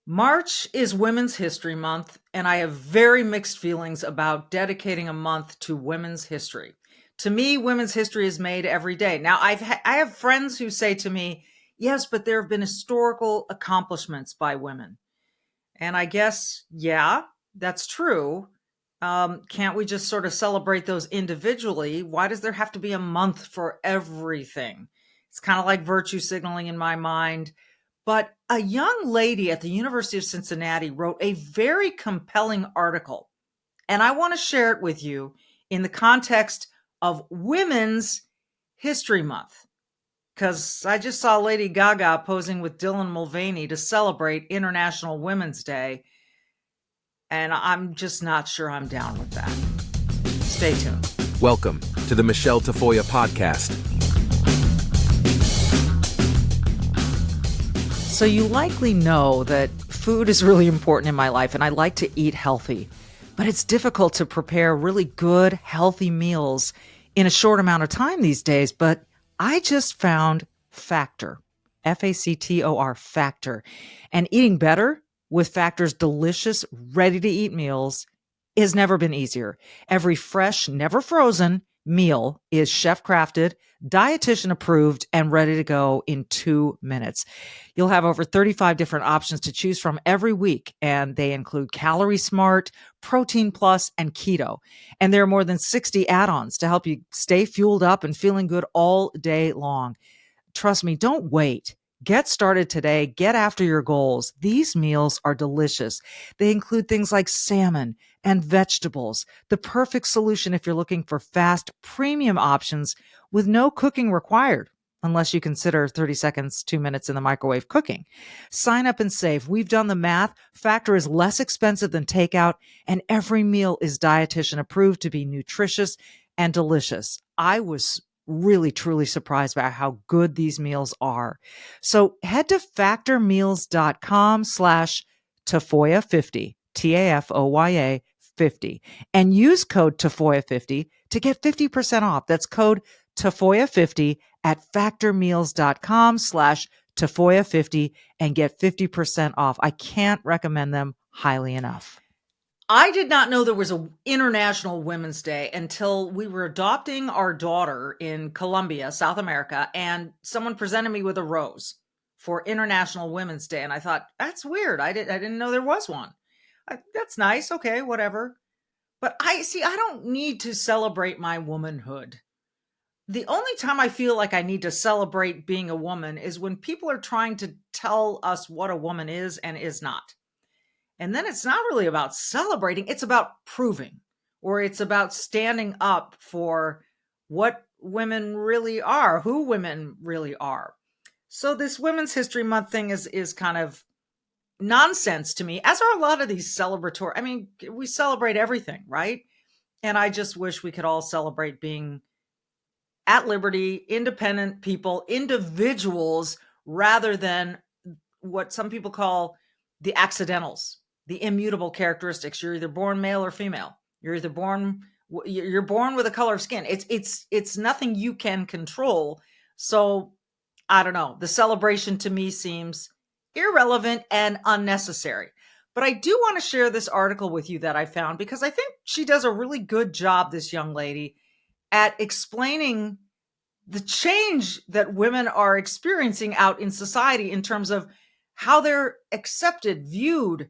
March is Women's History Month, and I have very mixed feelings about dedicating a month to women's history. To me, women's history is made every day. Now, I have friends who say to me, "Yes, but there have been historical accomplishments by women." And I guess, yeah, that's true. Can't we just sort of celebrate those individually? Why does there have to be a month for everything? It's kind of like virtue signaling in my mind. But a young lady at the University of Cincinnati wrote a very compelling article, and I want to share it with you in the context of Women's History Month, because I just saw Lady Gaga posing with Dylan Mulvaney to celebrate International Women's Day, and I'm just not sure I'm down with that. Stay tuned. Welcome to the Michele Tafoya podcast. So you likely know that food is really important in my life, and I like to eat healthy. But it's difficult to prepare really good, healthy meals in a short amount of time these days. But I just found Factor, Factor, Factor. And eating better with Factor's delicious, ready-to-eat meals has never been easier. Every fresh, never frozen meal is chef-crafted, dietitian approved, and ready to go in 2 minutes. You'll have over 35 different options to choose from every week, and they include Calorie Smart, Protein Plus, and Keto. And there are more than 60 add-ons to help you stay fueled up and feeling good all day long. Trust me, don't wait. Get started today. Get after your goals. These meals are delicious. They include things like salmon and vegetables, the perfect solution if you're looking for fast, premium options with no cooking required, unless you consider 30 seconds, 2 minutes in the microwave cooking. Sign up and save. We've done the math. Factor is less expensive than takeout, and every meal is dietitian approved to be nutritious and delicious. I was really, truly surprised by how good these meals are. So head to factormeals.com/Tafoya50, Tafoya 50, and use code Tafoya50 to get 50% off. That's code Tafoya50 at factormeals.com/Tafoya50 and get 50% off. I can't recommend them highly enough. I did not know there was an International Women's Day until we were adopting our daughter in Colombia, South America, and someone presented me with a rose for International Women's Day. And I thought, that's weird. I didn't know there was one. That's nice. Okay, whatever. But I don't need to celebrate my womanhood. The only time I feel like I need to celebrate being a woman is when people are trying to tell us what a woman is and is not. And then it's not really about celebrating, it's about proving, or it's about standing up for what women really are, who women really are. So this Women's History Month thing is kind of nonsense to me, as are a lot of these celebratory. I mean, we celebrate everything, right? And I just wish we could all celebrate being at liberty, independent people, individuals, rather than what some people call the accidentals, the immutable characteristics. You're either born male or female. You're born with a color of skin. It's nothing you can control. So I don't know. The celebration to me seems irrelevant and unnecessary. But I do want to share this article with you that I found, because I think she does a really good job, this young lady, at explaining the change that women are experiencing out in society in terms of how they're accepted, viewed,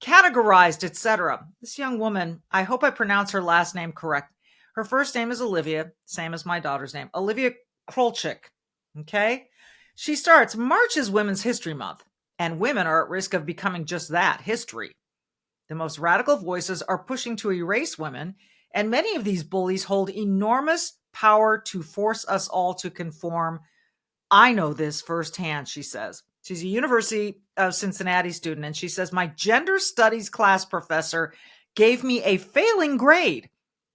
categorized, etc. This young woman, I hope I pronounce her last name correct. Her first name is Olivia, same as my daughter's name, Olivia Krolchik. Okay? She starts, March is Women's History Month, and women are at risk of becoming just that, history. The most radical voices are pushing to erase women, and many of these bullies hold enormous power to force us all to conform. I know this firsthand, she says. She's a University of Cincinnati student, and she says, my gender studies class professor gave me a failing grade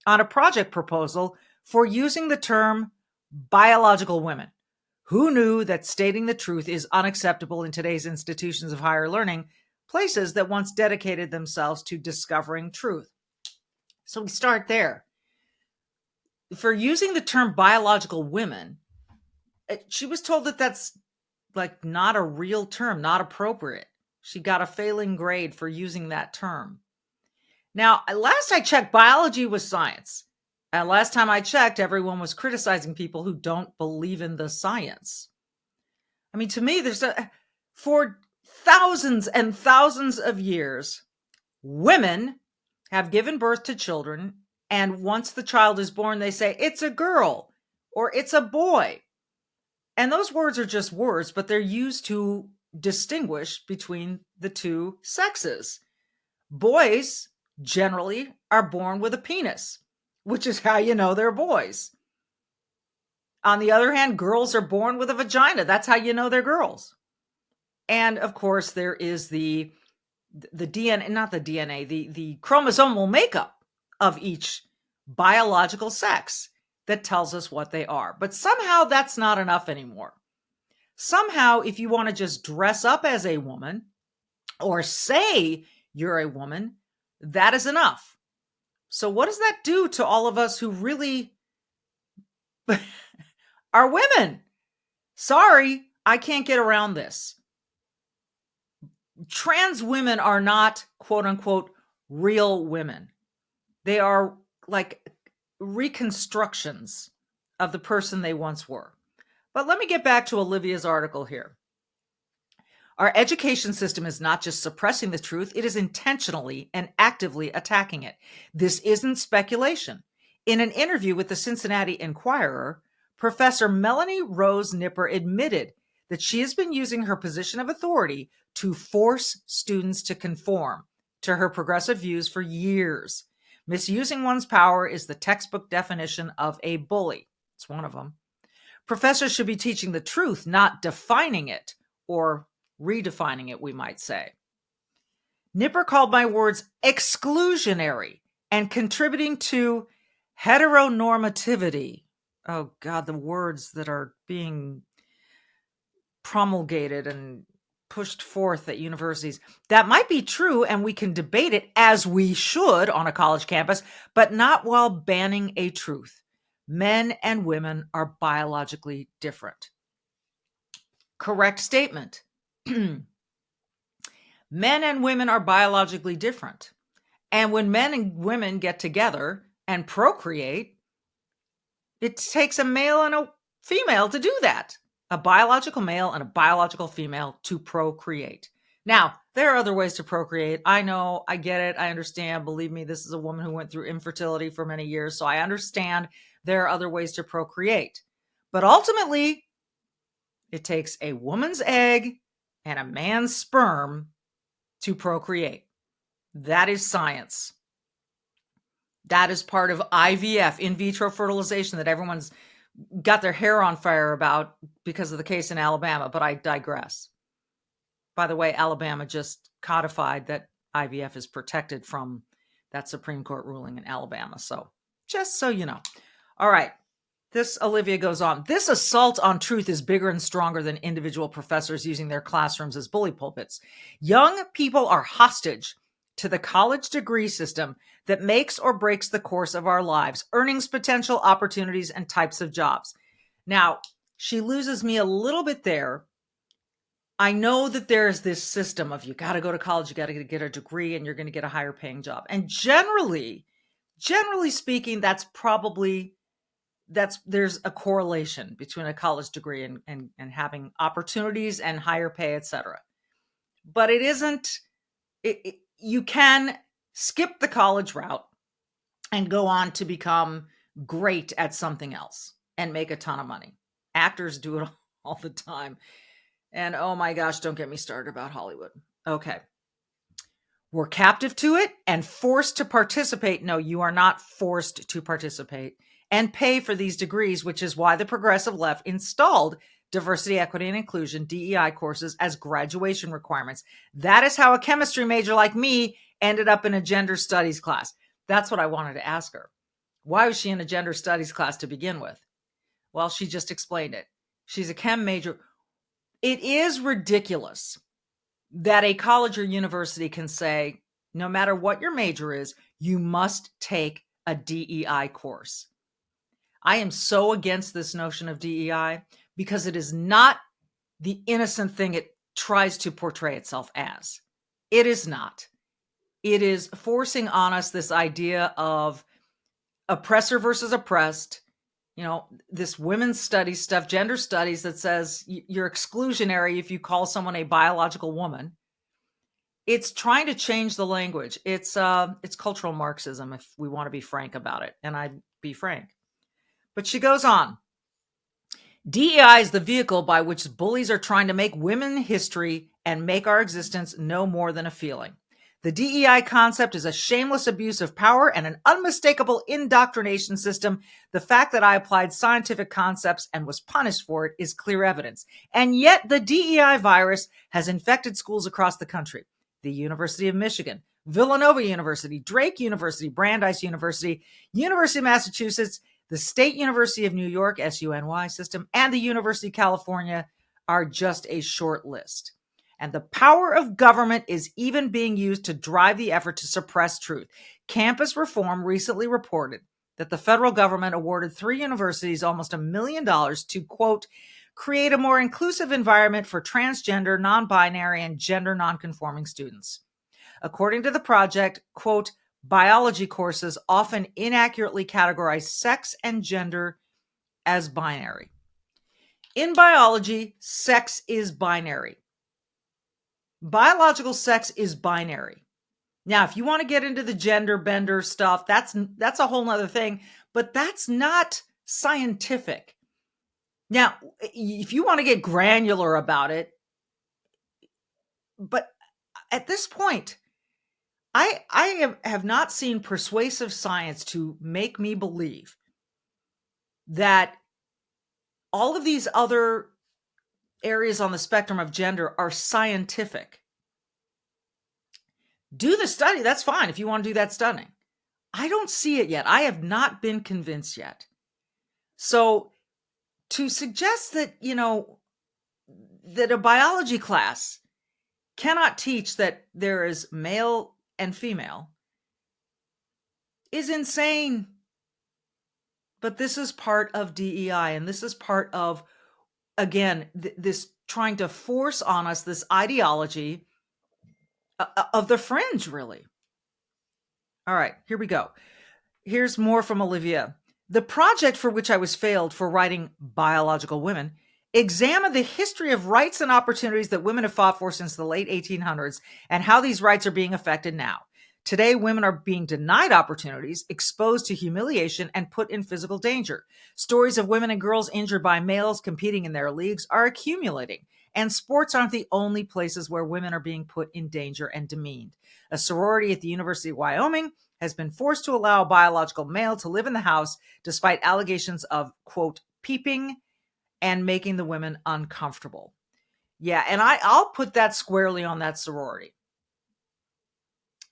on a project proposal for using the term biological women. Who knew that stating the truth is unacceptable in today's institutions of higher learning, places that once dedicated themselves to discovering truth? So we start there. For using the term biological women, she was told that that's like not a real term, not appropriate. She got a failing grade for using that term. Now, last I checked, biology was science. And last time I checked, everyone was criticizing people who don't believe in the science. I mean, to me, for thousands and thousands of years, women have given birth to children, and once the child is born, they say, it's a girl or it's a boy. And those words are just words, but they're used to distinguish between the two sexes. Boys generally are born with a penis, which is how you know they're boys. On the other hand, girls are born with a vagina. That's how you know they're girls. And of course, there is the DNA, not the DNA, the chromosomal makeup of each biological sex that tells us what they are. But somehow that's not enough anymore. Somehow, if you want to just dress up as a woman or say you're a woman, that is enough. So what does that do to all of us who really are women? Sorry, I can't get around this. Trans women are not, quote unquote, real women. They are like reconstructions of the person they once were. But let me get back to Olivia's article here. Our education system is not just suppressing the truth, it is intentionally and actively attacking it. This isn't speculation. In an interview with the Cincinnati Enquirer, Professor Melanie Rose Nipper admitted that she has been using her position of authority to force students to conform to her progressive views for years. Misusing one's power is the textbook definition of a bully. It's one of them. Professors should be teaching the truth, not defining it or redefining it, we might say. Nipper called my words exclusionary and contributing to heteronormativity. Oh God, the words that are being promulgated and pushed forth at universities. That might be true, and we can debate it as we should on a college campus, but not while banning a truth. Men and women are biologically different. Correct statement. Men and women are biologically different. And when men and women get together and procreate, it takes a male and a female to do that. A biological male and a biological female to procreate. Now, there are other ways to procreate. I know, I get it, I understand. Believe me, this is a woman who went through infertility for many years, so I understand there are other ways to procreate. But ultimately, it takes a woman's egg and a man's sperm to procreate. That is science. That is part of IVF, in vitro fertilization, that everyone's got their hair on fire about because of the case in Alabama, but I digress. By the way, Alabama just codified that IVF is protected from that Supreme Court ruling in Alabama. So just so you know. All right. This Olivia goes on. This assault on truth is bigger and stronger than individual professors using their classrooms as bully pulpits. Young people are hostage to the college degree system that makes or breaks the course of our lives, earnings potential, opportunities, and types of jobs. Now, she loses me a little bit there. I know that there's this system of you got to go to college, you got to get a degree, and you're going to get a higher paying job. And generally speaking, there's a correlation between a college degree and having opportunities and higher pay, etc. But it isn't, you can skip the college route and go on to become great at something else and make a ton of money. Actors do it all the time. And oh my gosh, don't get me started about Hollywood. Okay. We're captive to it and forced to participate. No, you are not forced to participate and pay for these degrees, which is why the progressive left installed diversity, equity, and inclusion, DEI courses as graduation requirements. That is how a chemistry major like me ended up in a gender studies class. That's what I wanted to ask her. Why was she in a gender studies class to begin with? Well, she just explained it. She's a chem major. It is ridiculous that a college or university can say, no matter what your major is, you must take a DEI course. I am so against this notion of DEI because it is not the innocent thing it tries to portray itself as. It is not. It is forcing on us this idea of oppressor versus oppressed, this women's studies stuff, gender studies that says you're exclusionary if you call someone a biological woman. It's trying to change the language. It's cultural Marxism, if we want to be frank about it. And I'd be frank. But she goes on. DEI is the vehicle by which bullies are trying to make women history and make our existence no more than a feeling. The DEI concept is a shameless abuse of power and an unmistakable indoctrination system. The fact that I applied scientific concepts and was punished for it is clear evidence. And yet the DEI virus has infected schools across the country. The University of Michigan, Villanova University, Drake University, Brandeis University, University of Massachusetts, the State University of New York, SUNY system, and the University of California are just a short list. And the power of government is even being used to drive the effort to suppress truth. Campus Reform recently reported that the federal government awarded 3 universities almost $1 million to, quote, create a more inclusive environment for transgender, non-binary, and gender non-conforming students. According to the project, quote, biology courses often inaccurately categorize sex and gender as binary. In biology, sex is binary. Biological sex is binary. Now, if you want to get into the gender bender stuff, that's a whole nother thing, but that's not scientific. Now, if you want to get granular about it, but at this point, I have not seen persuasive science to make me believe that all of these other areas on the spectrum of gender are scientific. Do the study. That's fine if you want to do that study. I don't see it yet. I have not been convinced yet. So to suggest that, that a biology class cannot teach that there is male and female is insane. But this is part of DEI, and this is part of, again, this trying to force on us this ideology of the fringe, really. All right, here we go. Here's more from Olivia. The project for which I was failed for writing Biological Women examined the history of rights and opportunities that women have fought for since the late 1800s and how these rights are being affected now. Today, women are being denied opportunities, exposed to humiliation, and put in physical danger. Stories of women and girls injured by males competing in their leagues are accumulating, and sports aren't the only places where women are being put in danger and demeaned. A sorority at the University of Wyoming has been forced to allow a biological male to live in the house despite allegations of, quote, peeping and making the women uncomfortable. Yeah, and I'll put that squarely on that sorority.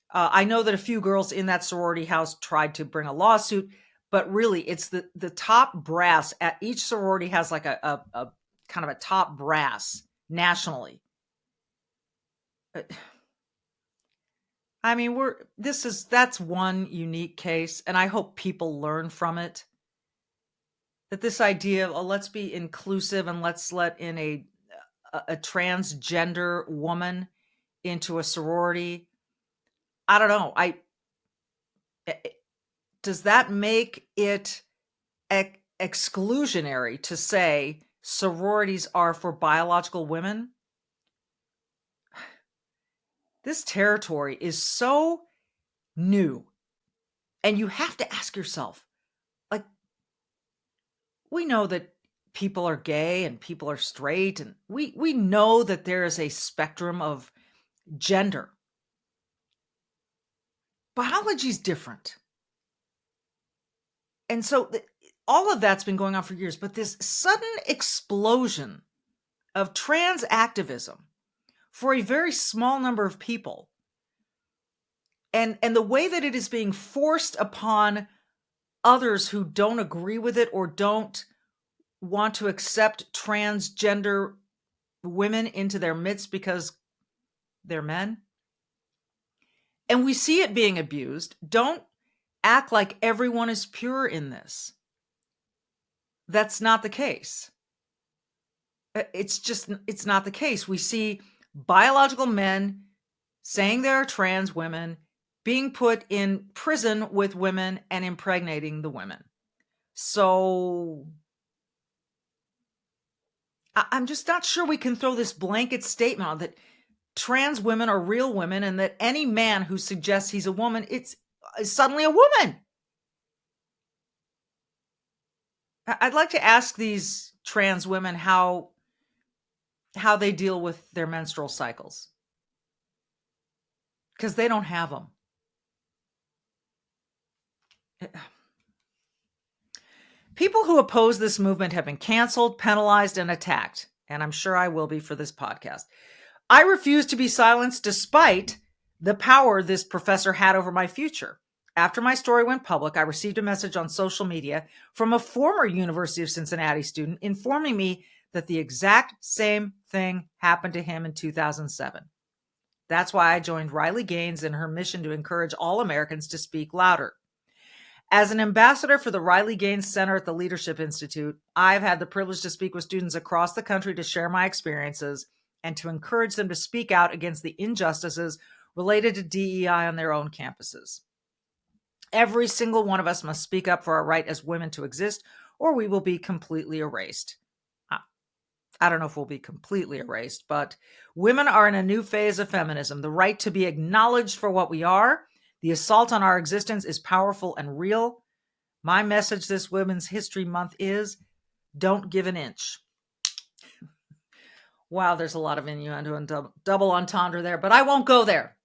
I know that a few girls in that sorority house tried to bring a lawsuit, but really it's the top brass at each sorority has like a kind of a top brass nationally. I mean, that's one unique case, and I hope people learn from it. That this idea of let's be inclusive and let's let in a transgender woman into a sorority. I don't know. Does that make it exclusionary to say sororities are for biological women? This territory is so new. And you have to ask yourself, like, we know that people are gay and people are straight, and we know that there is a spectrum of gender. Biology is different. And so all of that's been going on for years, but this sudden explosion of trans activism for a very small number of people, and the way that it is being forced upon others who don't agree with it or don't want to accept transgender women into their midst because they're men. And we see it being abused. Don't act like everyone is pure in this. That's not the case. It's not the case. We see biological men saying there are trans women, being put in prison with women and impregnating the women. So I'm just not sure we can throw this blanket statement on that trans women are real women and that any man who suggests he's a woman, it's suddenly a woman. I'd like to ask these trans women how they deal with their menstrual cycles, because they don't have them. People who oppose this movement have been canceled, penalized, and attacked, and I'm sure I will be for this podcast. I refuse to be silenced despite the power this professor had over my future. After my story went public, I received a message on social media from a former University of Cincinnati student informing me that the exact same thing happened to him in 2007. That's why I joined Riley Gaines in her mission to encourage all Americans to speak louder. As an ambassador for the Riley Gaines Center at the Leadership Institute, I've had the privilege to speak with students across the country to share my experiences and to encourage them to speak out against the injustices related to DEI on their own campuses. Every single one of us must speak up for our right as women to exist, or we will be completely erased. I don't know if we'll be completely erased, but women are in a new phase of feminism, the right to be acknowledged for what we are. The assault on our existence is powerful and real. My message this Women's History Month is, don't give an inch. Wow, there's a lot of innuendo and double entendre there, but I won't go there.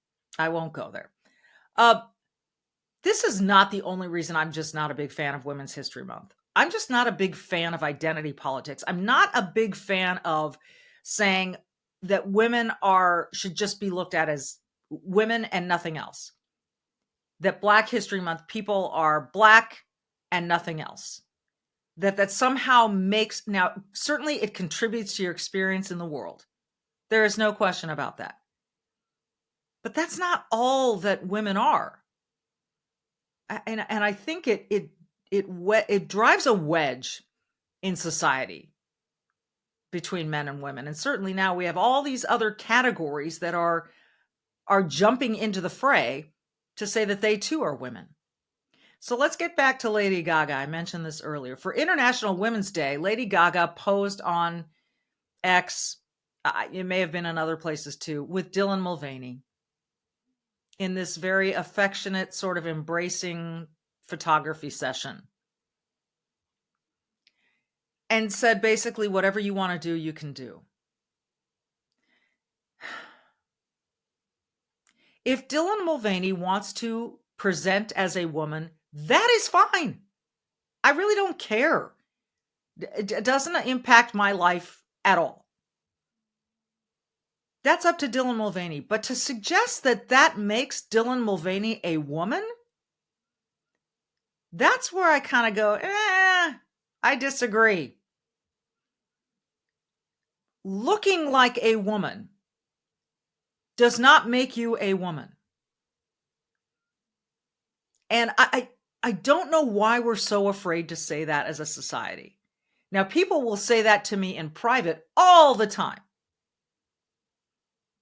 This is not the only reason I'm just not a big fan of Women's History Month. I'm just not a big fan of identity politics. I'm not a big fan of saying that women should just be looked at as women and nothing else. That Black History Month people are Black and nothing else. That somehow makes, now certainly it contributes to your experience in the world. There is no question about that. But that's not all that women are. And I think it drives a wedge in society between men and women. And certainly now we have all these other categories that are jumping into the fray to say that they too are women. So let's get back to Lady Gaga. I mentioned this earlier. For International Women's Day, Lady Gaga posed on X, it may have been in other places too, with Dylan Mulvaney in this very affectionate, sort of embracing photography session. And said basically, whatever you want to do, you can do. If Dylan Mulvaney wants to present as a woman, that is fine. I really don't care. It doesn't impact my life at all. That's up to Dylan Mulvaney. But to suggest that makes Dylan Mulvaney a woman, that's where I kind of go, I disagree. Looking like a woman does not make you a woman. And I don't know why we're so afraid to say that as a society. Now, people will say that to me in private all the time.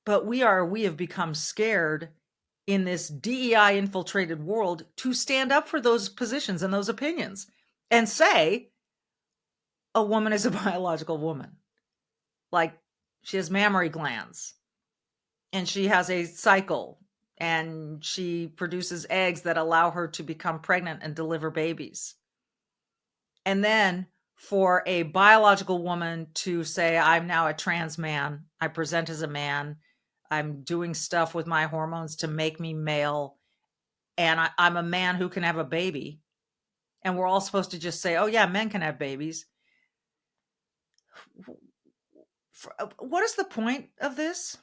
But we have become scared in this DEI infiltrated world to stand up for those positions and those opinions and say a woman is a biological woman. Like she has mammary glands and she has a cycle and she produces eggs that allow her to become pregnant and deliver babies. And then for a biological woman to say, I'm now a trans man, I present as a man, I'm doing stuff with my hormones to make me male, and I'm a man who can have a baby. And we're all supposed to just say, oh yeah, men can have babies. What is the point of this?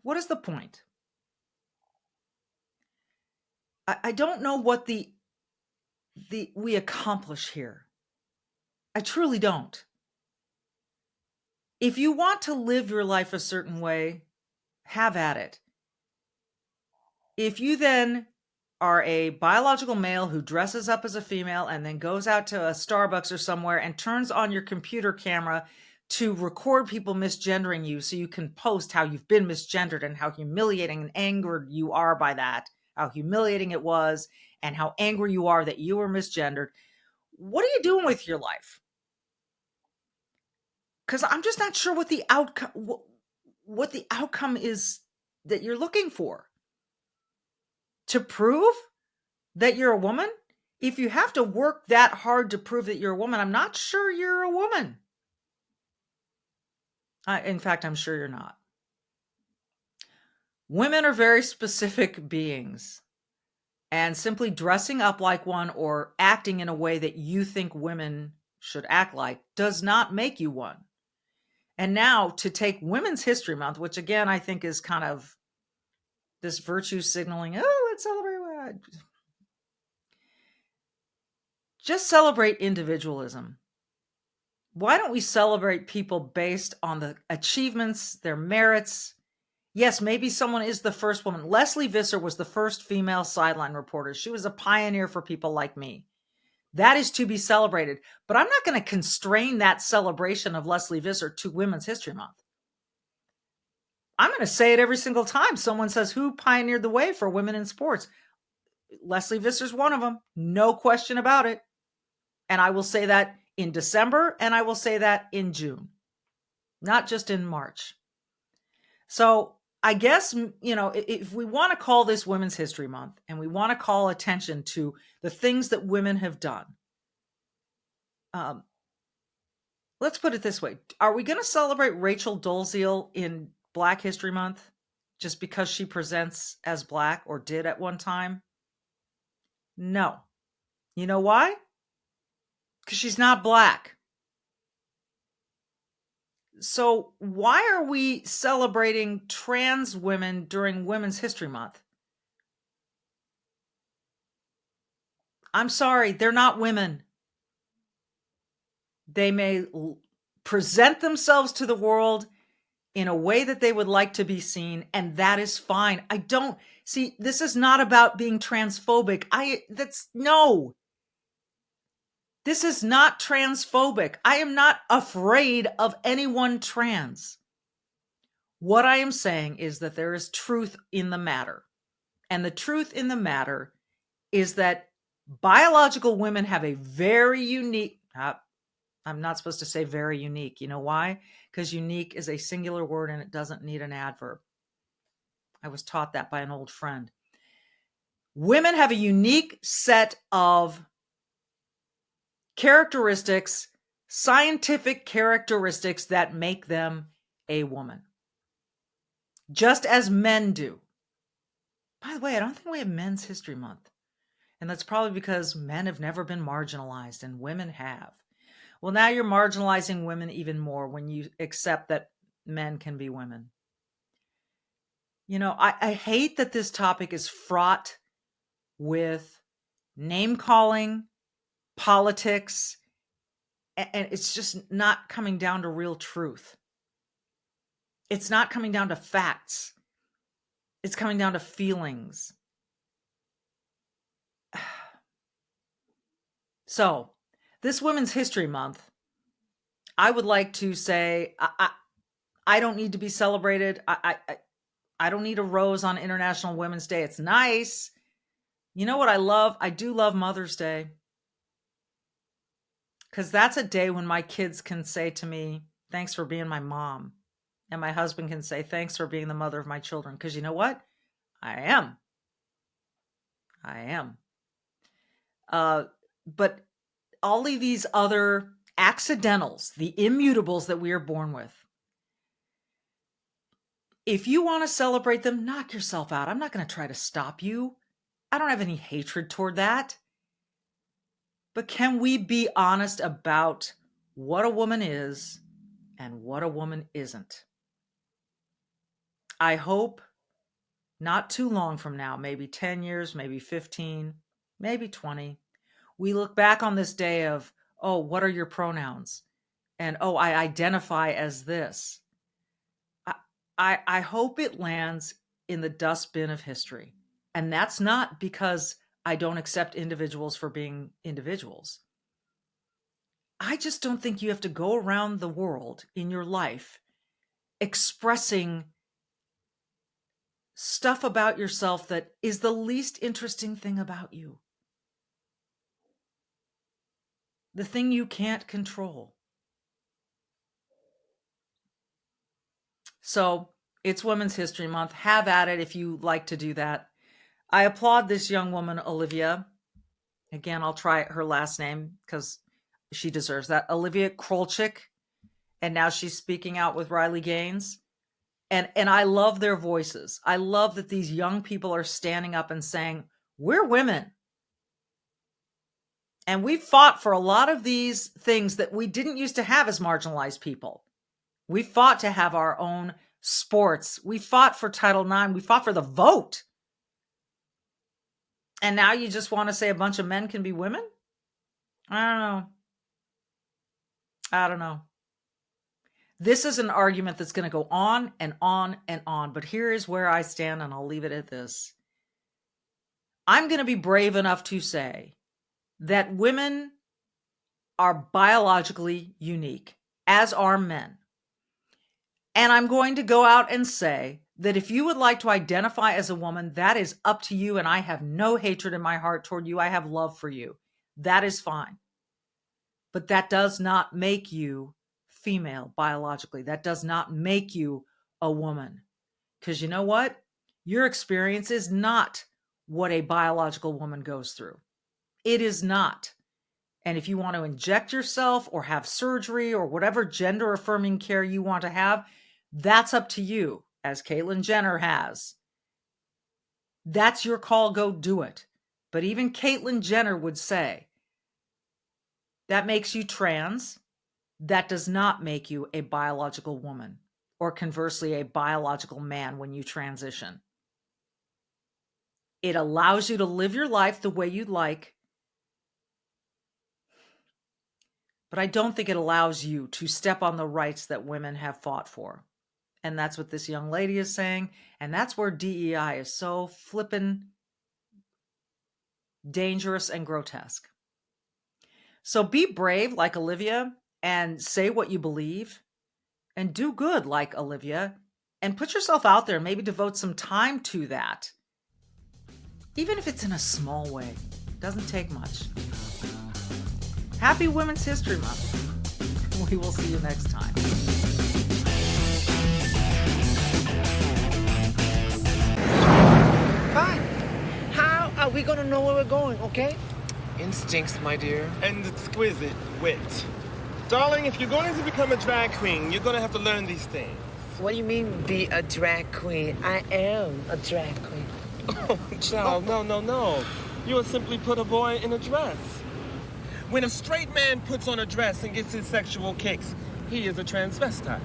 What is the point? I don't know what we accomplish here. I truly don't. If you want to live your life a certain way, have at it. If you then are a biological male who dresses up as a female and then goes out to a Starbucks or somewhere and turns on your computer camera to record people misgendering you so you can post how you've been misgendered and how humiliating and angered you are by that, how humiliating it was, and how angry you are that you were misgendered. What are you doing with your life? Because I'm just not sure what the outcome is that you're looking for. To prove that you're a woman? If you have to work that hard to prove that you're a woman, I'm not sure you're a woman. In fact, I'm sure you're not. Women are very specific beings, and simply dressing up like one or acting in a way that you think women should act like does not make you one. And now to take Women's History Month, which again, I think is kind of this virtue signaling, oh, let's celebrate. Just celebrate individualism. Why don't we celebrate people based on the achievements, their merits? Yes, maybe someone is the first woman. Leslie Visser was the first female sideline reporter. She was a pioneer for people like me. That is to be celebrated. But I'm not going to constrain that celebration of Leslie Visser to Women's History Month. I'm going to say it every single time someone says, who pioneered the way for women in sports? Leslie Visser's one of them. No question about it. And I will say that in December, and I will say that in June, not just in March. So I guess, if we want to call this Women's History Month and we want to call attention to the things that women have done, let's put it this way. Are we going to celebrate Rachel Dolezal in Black History Month just because she presents as Black or did at one time? No. You know why? Because she's not Black. So why are we celebrating trans women during Women's History Month? I'm sorry, they're not women. They may present themselves to the world in a way that they would like to be seen, and that is fine. This is not about being transphobic. No. This is not transphobic. I am not afraid of anyone trans. What I am saying is that there is truth in the matter. And the truth in the matter is that biological women have a very unique, I'm not supposed to say very unique. You know why? Because unique is a singular word and it doesn't need an adverb. I was taught that by an old friend. Women have a unique set of characteristics, scientific characteristics that make them a woman. Just as men do. By the way, I don't think we have Men's History Month. And that's probably because men have never been marginalized and women have. Well, now you're marginalizing women even more when you accept that men can be women. I hate that this topic is fraught with name calling, politics, and it's just not coming down to real truth. It's not coming down to facts. It's coming down to feelings. So, this Women's History Month, I would like to say, I don't need to be celebrated. I don't need a rose on International Women's Day. It's nice. You know what I love? I do love Mother's Day. Because that's a day when my kids can say to me, thanks for being my mom. And my husband can say, thanks for being the mother of my children. Because you know what? I am. But all of these other accidentals, the immutables that we are born with, if you want to celebrate them, knock yourself out. I'm not going to try to stop you. I don't have any hatred toward that. But can we be honest about what a woman is and what a woman isn't? I hope not too long from now, maybe 10 years, maybe 15, maybe 20, we look back on this day of, oh, what are your pronouns? And, oh, I identify as this. I hope it lands in the dustbin of history. And that's not because I don't accept individuals for being individuals. I just don't think you have to go around the world in your life expressing stuff about yourself that is the least interesting thing about you. The thing you can't control. So it's Women's History Month. Have at it if you like to do that. I applaud this young woman, Olivia. Again, I'll try her last name because she deserves that. Olivia Krolczyk. And now she's speaking out with Riley Gaines. And I love their voices. I love that these young people are standing up and saying, we're women. And we fought for a lot of these things that we didn't used to have as marginalized people. We fought to have our own sports. We fought for Title IX. We fought for the vote. And now you just want to say a bunch of men can be women? I don't know. This is an argument that's going to go on and on and on. But here is where I stand, and I'll leave it at this. I'm going to be brave enough to say that women are biologically unique, as are men. And I'm going to go out and say that if you would like to identify as a woman, that is up to you. And I have no hatred in my heart toward you. I have love for you. That is fine. But that does not make you female biologically. That does not make you a woman. Because you know what? Your experience is not what a biological woman goes through. It is not. And if you want to inject yourself or have surgery or whatever gender affirming care you want to have, that's up to you, as Caitlyn Jenner has. That's your call. Go do it. But even Caitlyn Jenner would say, that makes you trans. That does not make you a biological woman, or conversely, a biological man when you transition. It allows you to live your life the way you'd like, but I don't think it allows you to step on the rights that women have fought for. And that's what this young lady is saying, and that's where DEI is so flippin' dangerous and grotesque. So be brave like Olivia, and say what you believe, and do good like Olivia, and put yourself out there. Maybe devote some time to that. Even if it's in a small way. It doesn't take much. Happy Women's History Month. We will see you next time. Fine. How are we going to know where we're going, okay? Instincts, my dear. And exquisite wit. Darling, if you're going to become a drag queen, you're going to have to learn these things. What do you mean, be a drag queen? I am a drag queen. Oh, child, no. You will simply put a boy in a dress. When a straight man puts on a dress and gets his sexual kicks, he is a transvestite.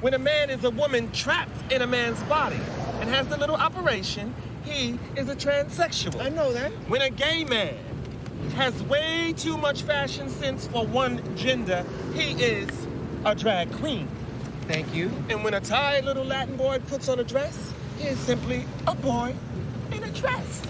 When a man is a woman trapped in a man's body and has the little operation, he is a transsexual. I know that. When a gay man has way too much fashion sense for one gender, he is a drag queen. Thank you. And when a tired little Latin boy puts on a dress, he is simply a boy in a dress.